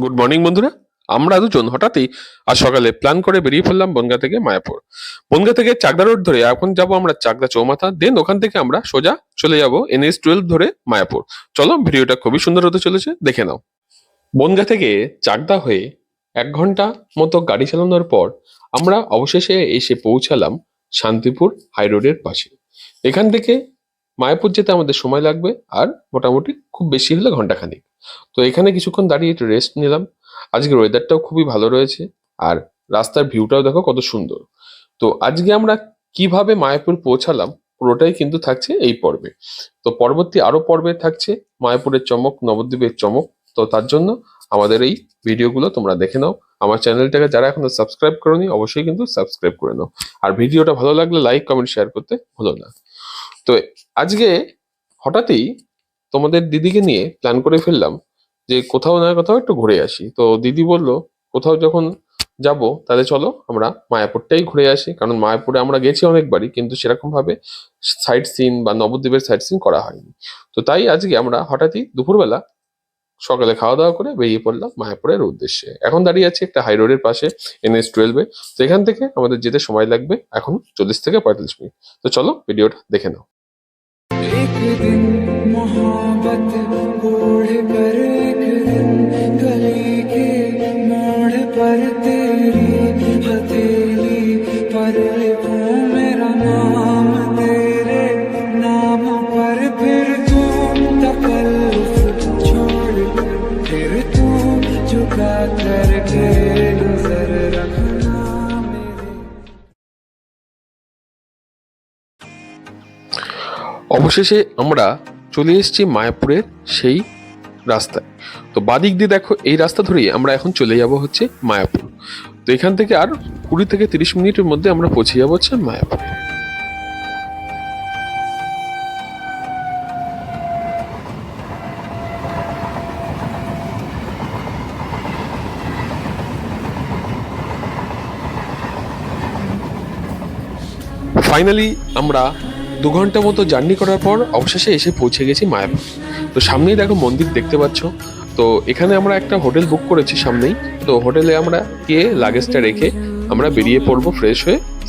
Good morning বন্ধুরা। আমরা দুজন হঠাৎই আজ সকালে প্ল্যান করে বেরিয়ে পড়লাম বনগাঁ থেকে মায়াপুর। বনগাঁ থেকে চাকদা রোড ধরে এখন যাব আমরা চাকদা চৌমাথা, দেন ওখান থেকে আমরা সোজা চলে যাব NH-12 ধরে মায়াপুর। চলো, ভিডিওটা খুবই সুন্দর হতে চলেছে, দেখে নাও। বনগাঁ থেকে চাকদা হয়ে 1 ঘন্টা মতো গাড়ি চালানোর পর আমরা অবশেষে এসে পৌঁছালাম শান্তিপুর হাই রোডের পাশে। এখান থেকে মায়াপুর যেতে আমাদের সময় লাগবে আর মোটামুটি খুব বেশি হলে ঘন্টাখানিক। তো এখানে কিছুক্ষণ দাঁড়িয়ে একটু রেস্ট নিলাম। আজকের ওয়েদারটাও খুবই ভালো রয়েছে আর রাস্তার ভিউটাও দেখো কত সুন্দর। তো আজকে আমরা কিভাবে মায়াপুর পৌঁছালাম পুরোটাই কিন্তু থাকছে এই পর্বে। তো পরবর্তী আরো পর্বে থাকছে মায়াপুরের চমক, নবদ্বীপের চমক। তো তার জন্য আমাদের এই ভিডিওগুলো তোমরা দেখে নাও। আমার চ্যানেলটাকে যারা এখনো সাবস্ক্রাইব করোনি অবশ্যই কিন্তু সাবস্ক্রাইব করে নাও। আর ভিডিওটা ভালো লাগলে লাইক, কমেন্ট, শেয়ার করতে ভুলো না। তো আজকে হঠাৎই তোমাদের দিদিকে নিয়ে প্ল্যান করে ফেললাম যে কোথাও না কোথাও একটু ঘুরে আসি। তো দিদি বলল কোথাও যখন যাব তাহলে চলো আমরা মায়াপুরটাই ঘুরে আসি, কারণ মায়াপুরে আমরা গেছি অনেকবারই কিন্তু সেরকম ভাবে সাইট সিন বা নবদ্বীপের সাইট সিন করা হয়নি। তো তাই আজকে আমরা হঠাৎই দুপুরবেলা সকালে খাওয়া দাওয়া করে বেরিয়ে পড়লাম মায়াপুরের উদ্দেশ্যে। এখন দাঁড়িয়ে আছি একটা হাই রোডের পাশে NH-12-এ। তো এখান থেকে আমাদের যেতে সময় লাগবে এখন 40 থেকে 45 মিনিট। তো চলো ভিডিওটা দেখে নাও। एक दिन मोहब्बत बूढ़ पर एक दिन गली के मोड़ पर तेरी हथेली पर लिखूं मेरा नाम तेरे नाम पर, फिर तू तकल्लुफ छोड़ कर फिर तू झुका करके नजर रखना मेरे। অবশেষে আমরা চলে এসেছি মায়াপুরের সেই রাস্তায়। তো বাদিক দিয়ে দেখো এই রাস্তা ধরেই আমরা এখন চলে যাব হচ্ছে মায়াপুর। তো এখান থেকে আর 20 থেকে 30 মিনিটের মধ্যে আমরা পৌঁছে যাবো হচ্ছে মায়াপুর। ফাইনালি আমরা 2 ঘন্টা মতো জার্নি করার পর অবশেষে এসে পৌঁছে গেছি মায়াপুর। তো সামনেই দেখো মন্দির দেখতে পাচ্ছ। তো এখানে আমরা একটা হোটেল বুক করেছি সামনেই। তো হোটেলে আমরা গিয়ে লাগেজটা রেখে আমরা বেরিয়ে পড়বো ফ্রেশ হয়ে